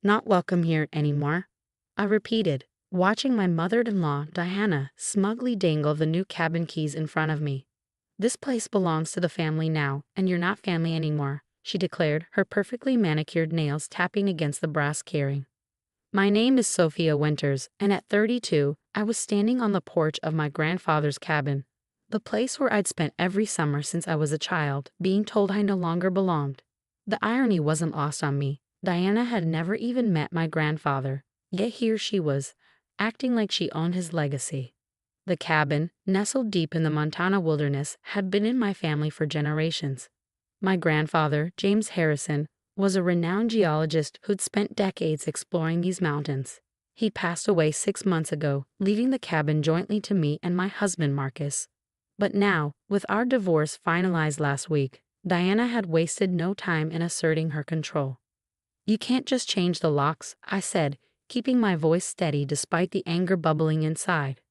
Not welcome here anymore, I repeated, watching my mother-in-law, Diana, smugly dangle the new cabin keys in front of me. This place belongs to the family now, and you're not family anymore, she declared, her perfectly manicured nails tapping against the brass carring. My name is Sophia Winters, and at 32, I was standing on the porch of my grandfather's cabin, the place where I'd spent every summer since I was a child, being told I no longer belonged. The irony wasn't lost on me. Diana had never even met my grandfather, yet here she was, acting like she owned his legacy. The cabin, nestled deep in the Montana wilderness, had been in my family for generations. My grandfather, James Harrison, was a renowned geologist who'd spent decades exploring these mountains. He passed away 6 months ago, leaving the cabin jointly to me and my husband Marcus. But now, with our divorce finalized last week, Diana had wasted no time in asserting her control. You can't just change the locks, I said, keeping my voice steady despite the anger bubbling inside.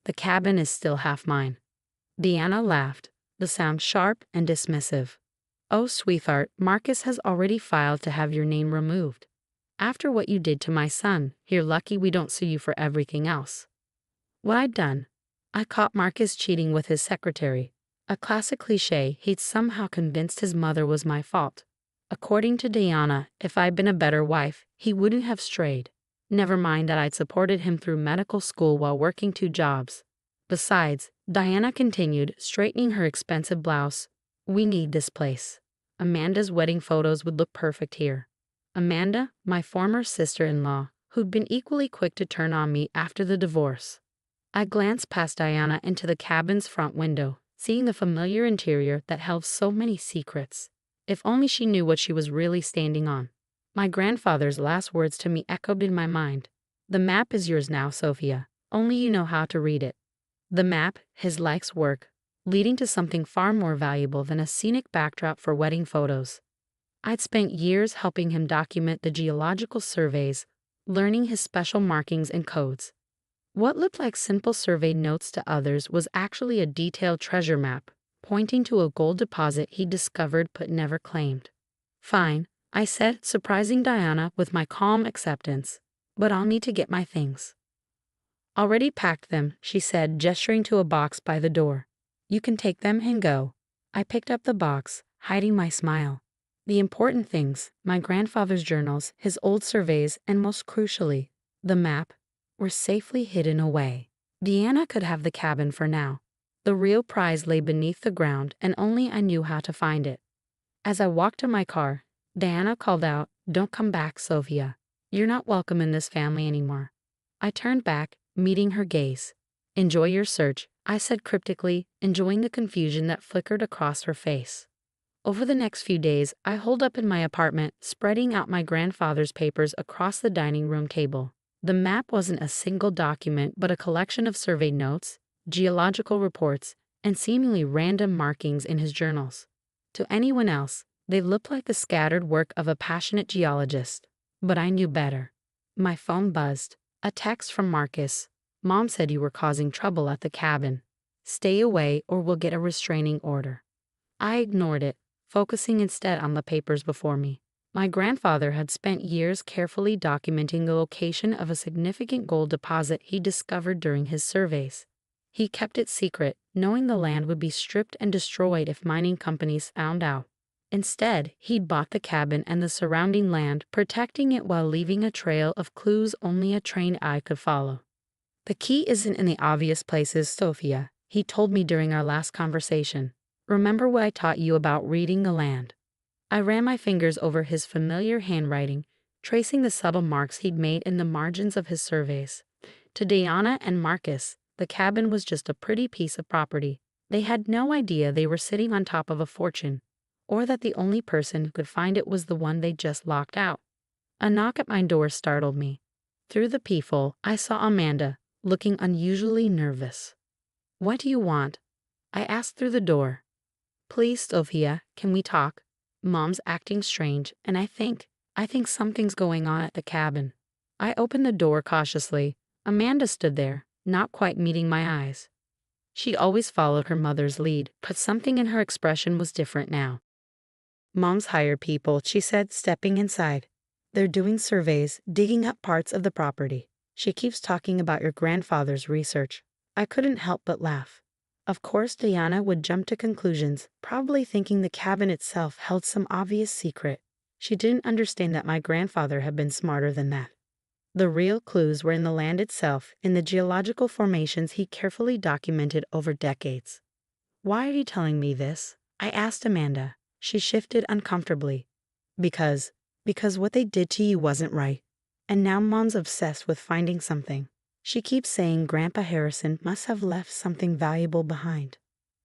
The cabin is still half mine. Diana laughed, the sound sharp and dismissive. Oh, sweetheart, Marcus has already filed to have your name removed. After what you did to my son, you're lucky we don't sue you for everything else. What I'd done? I caught Marcus cheating with his secretary. A classic cliche, he'd somehow convinced his mother was my fault. According to Diana, if I'd been a better wife, he wouldn't have strayed. Never mind that I'd supported him through medical school while working 2 jobs. Besides, Diana continued, straightening her expensive blouse, we need this place. Amanda's wedding photos would look perfect here. Amanda, my former sister-in-law, who'd been equally quick to turn on me after the divorce. I glanced past Diana into the cabin's front window, seeing the familiar interior that held so many secrets. If only she knew what she was really standing on. My grandfather's last words to me echoed in my mind. The map is yours now, Sophia. Only you know how to read it. The map, his life's work, leading to something far more valuable than a scenic backdrop for wedding photos. I'd spent years helping him document the geological surveys, learning his special markings and codes. What looked like simple survey notes to others was actually a detailed treasure map, pointing to a gold deposit he discovered but never claimed. Fine, I said, surprising Diana with my calm acceptance, but I'll need to get my things. Already packed them, she said, gesturing to a box by the door. You can take them and go. I picked up the box, hiding my smile. The important things, my grandfather's journals, his old surveys, and most crucially, the map, were safely hidden away. Diana could have the cabin for now. The real prize lay beneath the ground, and only I knew how to find it. As I walked to my car, Diana called out, "Don't come back, Sophia. You're not welcome in this family anymore." I turned back, meeting her gaze. "Enjoy your search," I said cryptically, enjoying the confusion that flickered across her face. Over the next few days, I holed up in my apartment, spreading out my grandfather's papers across the dining room table. The map wasn't a single document, but a collection of survey notes, geological reports, and seemingly random markings in his journals. To anyone else, they looked like the scattered work of a passionate geologist. But I knew better. My phone buzzed. A text from Marcus. "Mom said you were causing trouble at the cabin. Stay away or we'll get a restraining order." I ignored it, focusing instead on the papers before me. My grandfather had spent years carefully documenting the location of a significant gold deposit he discovered during his surveys. He kept it secret, knowing the land would be stripped and destroyed if mining companies found out. Instead, he'd bought the cabin and the surrounding land, protecting it while leaving a trail of clues only a trained eye could follow. "The key isn't in the obvious places, Sophia," he told me during our last conversation. "Remember what I taught you about reading the land?" I ran my fingers over his familiar handwriting, tracing the subtle marks he'd made in the margins of his surveys. To Diana and Marcus, the cabin was just a pretty piece of property. They had no idea they were sitting on top of a fortune, or that the only person who could find it was the one they just locked out. A knock at my door startled me. Through the peephole, I saw Amanda, looking unusually nervous. "What do you want?" I asked through the door. "Please, Sophia, can we talk? Mom's acting strange, and I think something's going on at the cabin." I opened the door cautiously. Amanda stood there, not quite meeting my eyes. She'd always followed her mother's lead, but something in her expression was different now. "Mom's hired people," she said, stepping inside. They're doing surveys, digging up parts of the property. She keeps talking about your grandfather's research. I couldn't help but laugh. Of course, Diana would jump to conclusions, probably thinking the cabin itself held some obvious secret. She didn't understand that my grandfather had been smarter than that. The real clues were in the land itself, in the geological formations he carefully documented over decades. Why are you telling me this? I asked Amanda. She shifted uncomfortably. Because what they did to you wasn't right. And now Mom's obsessed with finding something. She keeps saying Grandpa Harrison must have left something valuable behind.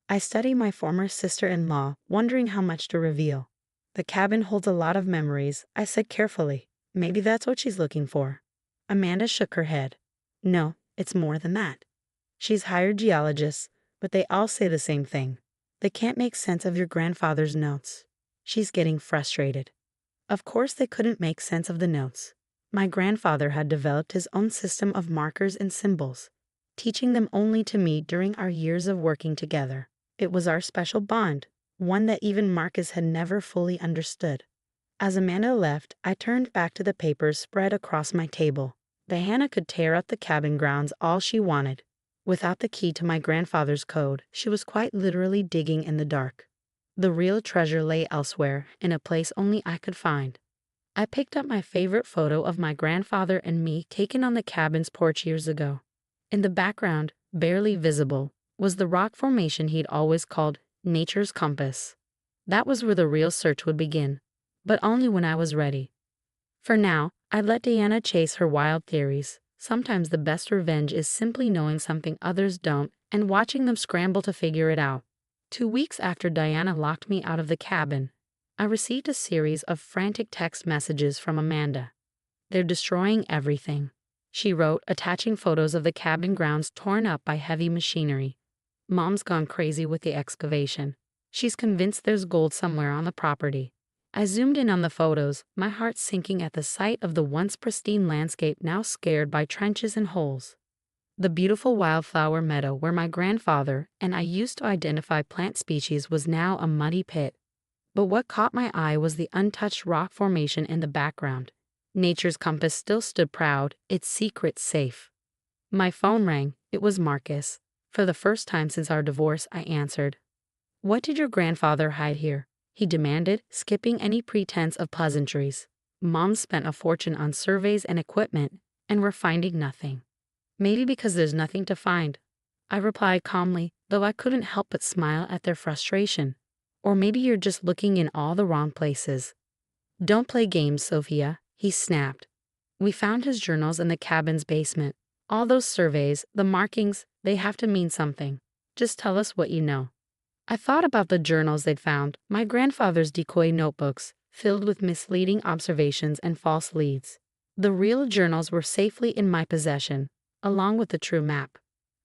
I study my former sister-in-law, wondering how much to reveal. The cabin holds a lot of memories, I said carefully. Maybe that's what she's looking for. Amanda shook her head. No, it's more than that. She's hired geologists, but they all say the same thing. They can't make sense of your grandfather's notes. She's getting frustrated. Of course they couldn't make sense of the notes. My grandfather had developed his own system of markers and symbols, teaching them only to me during our years of working together. It was our special bond, one that even Marcus had never fully understood. As Amanda left, I turned back to the papers spread across my table. Diana could tear up the cabin grounds all she wanted. Without the key to my grandfather's code, she was quite literally digging in the dark. The real treasure lay elsewhere, in a place only I could find. I picked up my favorite photo of my grandfather and me taken on the cabin's porch years ago. In the background, barely visible, was the rock formation he'd always called nature's compass. That was where the real search would begin, but only when I was ready. For now, I'd let Diana chase her wild theories. Sometimes the best revenge is simply knowing something others don't and watching them scramble to figure it out. 2 weeks after Diana locked me out of the cabin, I received a series of frantic text messages from Amanda. They're destroying everything, she wrote, attaching photos of the cabin grounds torn up by heavy machinery. Mom's gone crazy with the excavation. She's convinced there's gold somewhere on the property. I zoomed in on the photos, my heart sinking at the sight of the once pristine landscape now scared by trenches and holes. The beautiful wildflower meadow where my grandfather and I used to identify plant species was now a muddy pit. But what caught my eye was the untouched rock formation in the background. Nature's compass still stood proud, its secret safe. My phone rang. It was Marcus. For the first time since our divorce, I answered. What did your grandfather hide here? He demanded, skipping any pretense of pleasantries. Mom spent a fortune on surveys and equipment, and we're finding nothing. Maybe because there's nothing to find, I replied calmly, though I couldn't help but smile at their frustration. Or maybe you're just looking in all the wrong places. Don't play games, Sophia, he snapped. We found his journals in the cabin's basement. All those surveys, the markings, they have to mean something. Just tell us what you know. I thought about the journals they'd found, my grandfather's decoy notebooks, filled with misleading observations and false leads. The real journals were safely in my possession, along with the true map.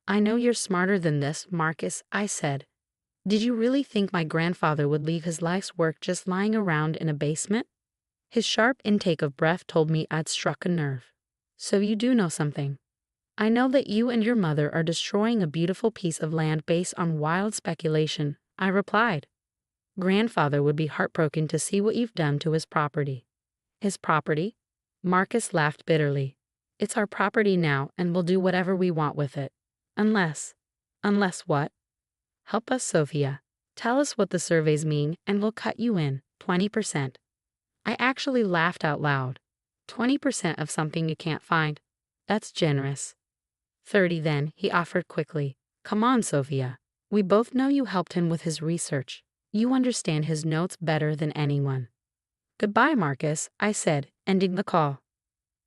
I know you're smarter than this, Marcus, I said. Did you really think my grandfather would leave his life's work just lying around in a basement? His sharp intake of breath told me I'd struck a nerve. So you do know something. I know that you and your mother are destroying a beautiful piece of land based on wild speculation, I replied. Grandfather would be heartbroken to see what you've done to his property. His property? Marcus laughed bitterly. It's our property now, and we'll do whatever we want with it. Unless what? Help us, Sophia. Tell us what the surveys mean, and we'll cut you in, 20%. I actually laughed out loud. 20% of something you can't find. That's generous. 30 then, he offered quickly. Come on, Sophia. We both know you helped him with his research. You understand his notes better than anyone. Goodbye, Marcus, I said, ending the call.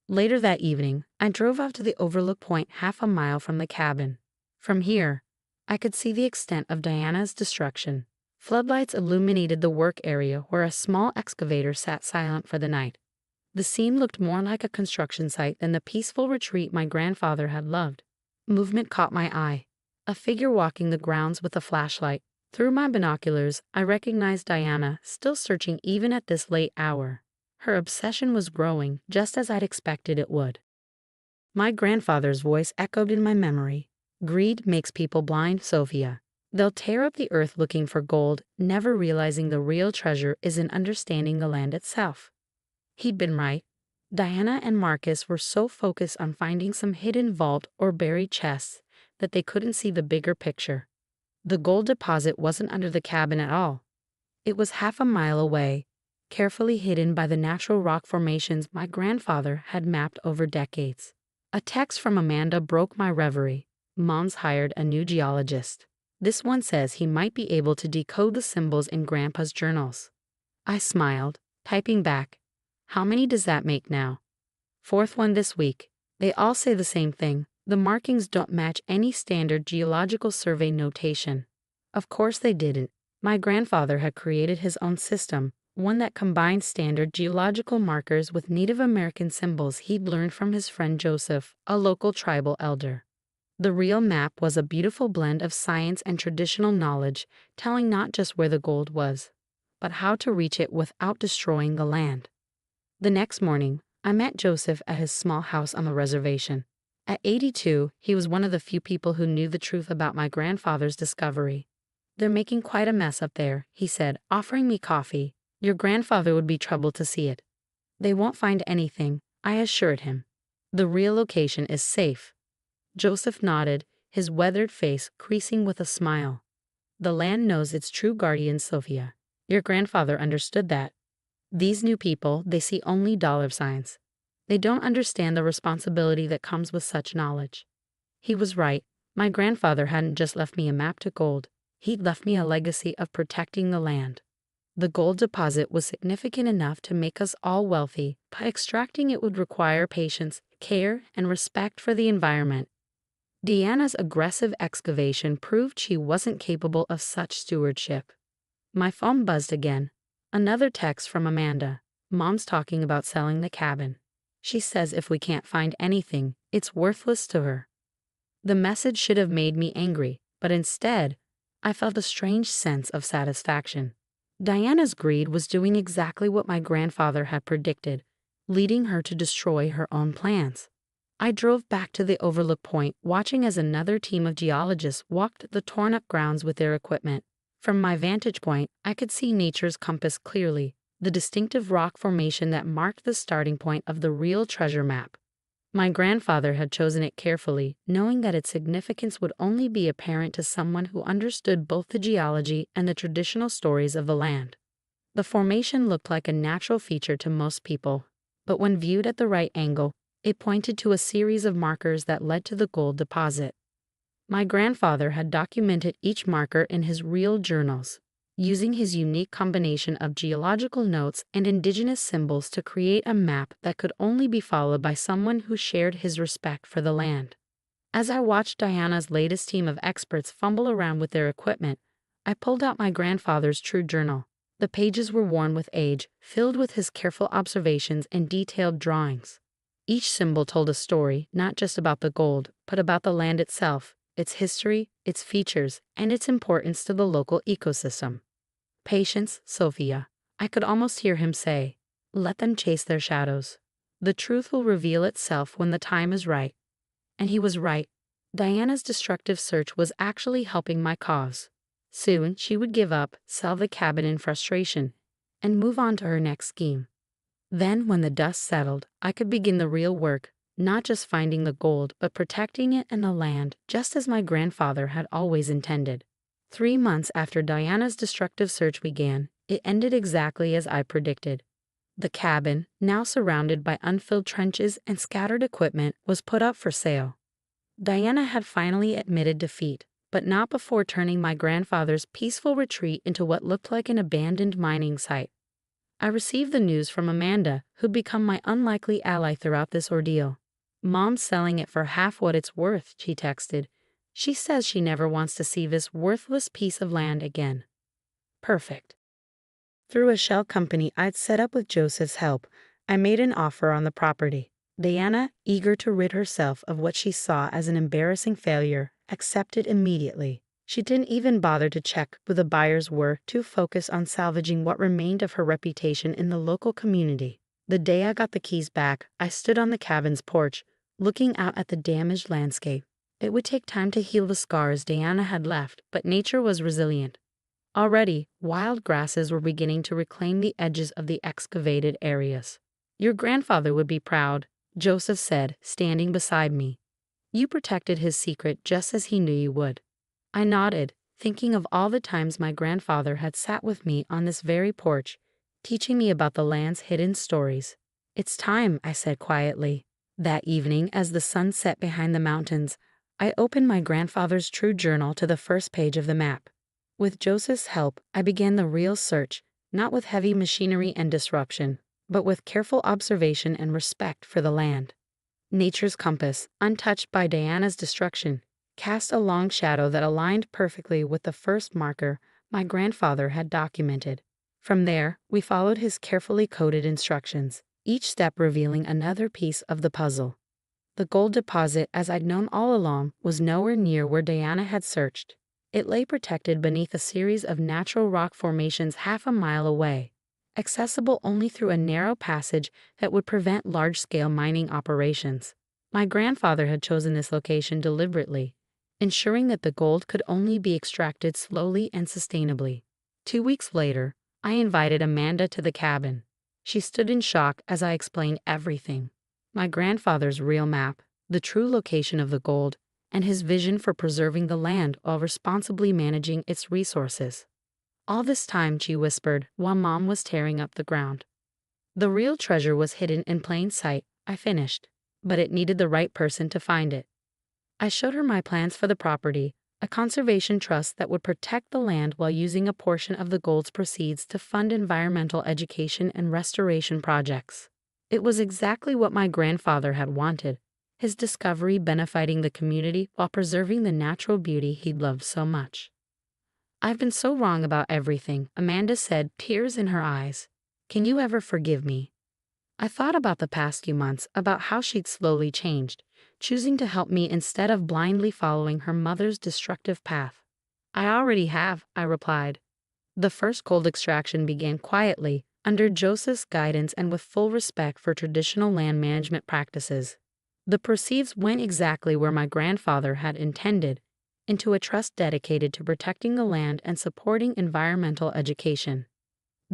Later that evening, I drove out to the overlook point half a mile from the cabin. From here, I could see the extent of Diana's destruction. Floodlights illuminated the work area where a small excavator sat silent for the night. The scene looked more like a construction site than the peaceful retreat my grandfather had loved. Movement caught my eye. A figure walking the grounds with a flashlight. Through my binoculars, I recognized Diana, still searching even at this late hour. Her obsession was growing, just as I'd expected it would. My grandfather's voice echoed in my memory. Greed makes people blind, Sophia. They'll tear up the earth looking for gold, never realizing the real treasure is in understanding the land itself. He'd been right. Diana and Marcus were so focused on finding some hidden vault or buried chests that they couldn't see the bigger picture. The gold deposit wasn't under the cabin at all. It was half a mile away, carefully hidden by the natural rock formations my grandfather had mapped over decades. A text from Amanda broke my reverie. Mom's hired a new geologist. This one says he might be able to decode the symbols in Grandpa's journals. I smiled, typing back, "How many does that make now?" Fourth one this week. They all say the same thing. The markings don't match any standard geological survey notation. Of course they didn't. My grandfather had created his own system, one that combined standard geological markers with Native American symbols he'd learned from his friend Joseph, a local tribal elder. The real map was a beautiful blend of science and traditional knowledge, telling not just where the gold was, but how to reach it without destroying the land. The next morning, I met Joseph at his small house on the reservation. At 82, he was one of the few people who knew the truth about my grandfather's discovery. "They're making quite a mess up there," he said, offering me coffee. "Your grandfather would be troubled to see it." "They won't find anything," I assured him. "The real location is safe." Joseph nodded, his weathered face creasing with a smile. "The land knows its true guardian, Sophia. Your grandfather understood that. These new people, they see only dollar signs. They don't understand the responsibility that comes with such knowledge." He was right. My grandfather hadn't just left me a map to gold. He'd left me a legacy of protecting the land. The gold deposit was significant enough to make us all wealthy, but extracting it would require patience, care, and respect for the environment. Deanna's aggressive excavation proved she wasn't capable of such stewardship. My phone buzzed again. Another text from Amanda. "Mom's talking about selling the cabin. She says if we can't find anything, it's worthless to her." The message should have made me angry, but instead, I felt a strange sense of satisfaction. Diana's greed was doing exactly what my grandfather had predicted, leading her to destroy her own plans. I drove back to the overlook point, watching as another team of geologists walked the torn-up grounds with their equipment. From my vantage point, I could see nature's compass clearly, the distinctive rock formation that marked the starting point of the real treasure map. My grandfather had chosen it carefully, knowing that its significance would only be apparent to someone who understood both the geology and the traditional stories of the land. The formation looked like a natural feature to most people, but when viewed at the right angle, it pointed to a series of markers that led to the gold deposit. My grandfather had documented each marker in his real journals, using his unique combination of geological notes and indigenous symbols to create a map that could only be followed by someone who shared his respect for the land. As I watched Diana's latest team of experts fumble around with their equipment, I pulled out my grandfather's true journal. The pages were worn with age, filled with his careful observations and detailed drawings. Each symbol told a story, not just about the gold, but about the land itself, its history, its features, and its importance to the local ecosystem. "Patience, Sophia," I could almost hear him say. "Let them chase their shadows. The truth will reveal itself when the time is right." And he was right. Diana's destructive search was actually helping my cause. Soon she would give up, sell the cabin in frustration, and move on to her next scheme. Then, when the dust settled, I could begin the real work, not just finding the gold, but protecting it and the land, just as my grandfather had always intended. 3 months after Diana's destructive search began, it ended exactly as I predicted. The cabin, now surrounded by unfilled trenches and scattered equipment, was put up for sale. Diana had finally admitted defeat, but not before turning my grandfather's peaceful retreat into what looked like an abandoned mining site. I received the news from Amanda, who'd become my unlikely ally throughout this ordeal. "Mom's selling it for half what it's worth," she texted. "She says she never wants to see this worthless piece of land again." Perfect. Through a shell company I'd set up with Joseph's help, I made an offer on the property. Diana, eager to rid herself of what she saw as an embarrassing failure, accepted immediately. She didn't even bother to check who the buyers were, too focused on salvaging what remained of her reputation in the local community. The day I got the keys back, I stood on the cabin's porch, looking out at the damaged landscape. It would take time to heal the scars Diana had left, but nature was resilient. Already, wild grasses were beginning to reclaim the edges of the excavated areas. Your grandfather would be proud, Joseph said, standing beside me. You protected his secret just as he knew you would. I nodded, thinking of all the times my grandfather had sat with me on this very porch, teaching me about the land's hidden stories. It's time, I said quietly. That evening, as the sun set behind the mountains, I opened my grandfather's true journal to the first page of the map. With Joseph's help, I began the real search, not with heavy machinery and disruption, but with careful observation and respect for the land. Nature's compass, untouched by Diana's destruction, cast a long shadow that aligned perfectly with the first marker my grandfather had documented. From there, we followed his carefully coded instructions, each step revealing another piece of the puzzle. The gold deposit, as I'd known all along, was nowhere near where Diana had searched. It lay protected beneath a series of natural rock formations half a mile away, accessible only through a narrow passage that would prevent large-scale mining operations. My grandfather had chosen this location deliberately, ensuring that the gold could only be extracted slowly and sustainably. 2 weeks later, I invited Amanda to the cabin. She stood in shock as I explained everything. My grandfather's real map, the true location of the gold, and his vision for preserving the land while responsibly managing its resources. All this time, she whispered, while Mom was tearing up the ground. The real treasure was hidden in plain sight, I finished, but it needed the right person to find it. I showed her my plans for the property, a conservation trust that would protect the land while using a portion of the gold's proceeds to fund environmental education and restoration projects. It was exactly what my grandfather had wanted, his discovery benefiting the community while preserving the natural beauty he'd loved so much. I've been so wrong about everything, Amanda said, tears in her eyes. Can you ever forgive me? I thought about the past few months, about how she'd slowly changed, choosing to help me instead of blindly following her mother's destructive path. I already have, I replied. The first gold extraction began quietly, under Joseph's guidance and with full respect for traditional land management practices. The proceeds went exactly where my grandfather had intended, into a trust dedicated to protecting the land and supporting environmental education.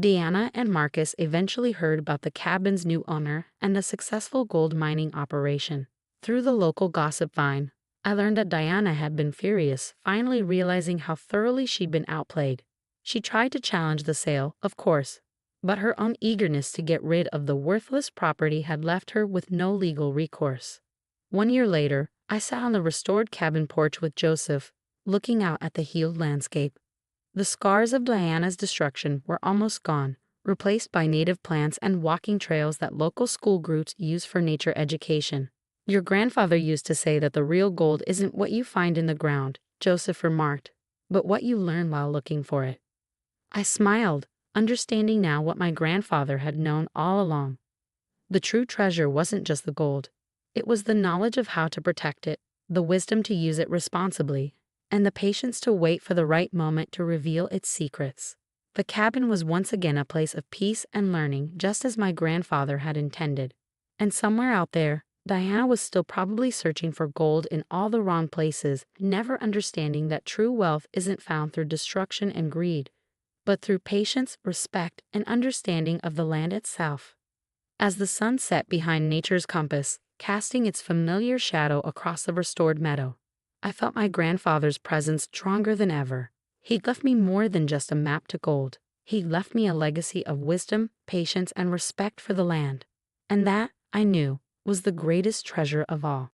Deanna and Marcus eventually heard about the cabin's new owner and the successful gold mining operation. Through the local gossip vine, I learned that Diana had been furious, finally realizing how thoroughly she'd been outplayed. She tried to challenge the sale, of course, but her own eagerness to get rid of the worthless property had left her with no legal recourse. 1 year later, I sat on the restored cabin porch with Joseph, looking out at the healed landscape. The scars of Diana's destruction were almost gone, replaced by native plants and walking trails that local school groups use for nature education. Your grandfather used to say that the real gold isn't what you find in the ground, Joseph remarked, but what you learn while looking for it. I smiled, understanding now what my grandfather had known all along. The true treasure wasn't just the gold. It was the knowledge of how to protect it, the wisdom to use it responsibly, and the patience to wait for the right moment to reveal its secrets. The cabin was once again a place of peace and learning, just as my grandfather had intended. And somewhere out there, Diana was still probably searching for gold in all the wrong places, never understanding that true wealth isn't found through destruction and greed, but through patience, respect, and understanding of the land itself. As the sun set behind nature's compass, casting its familiar shadow across the restored meadow, I felt my grandfather's presence stronger than ever. He'd left me more than just a map to gold. He'd left me a legacy of wisdom, patience, and respect for the land. And that, I knew, was the greatest treasure of all.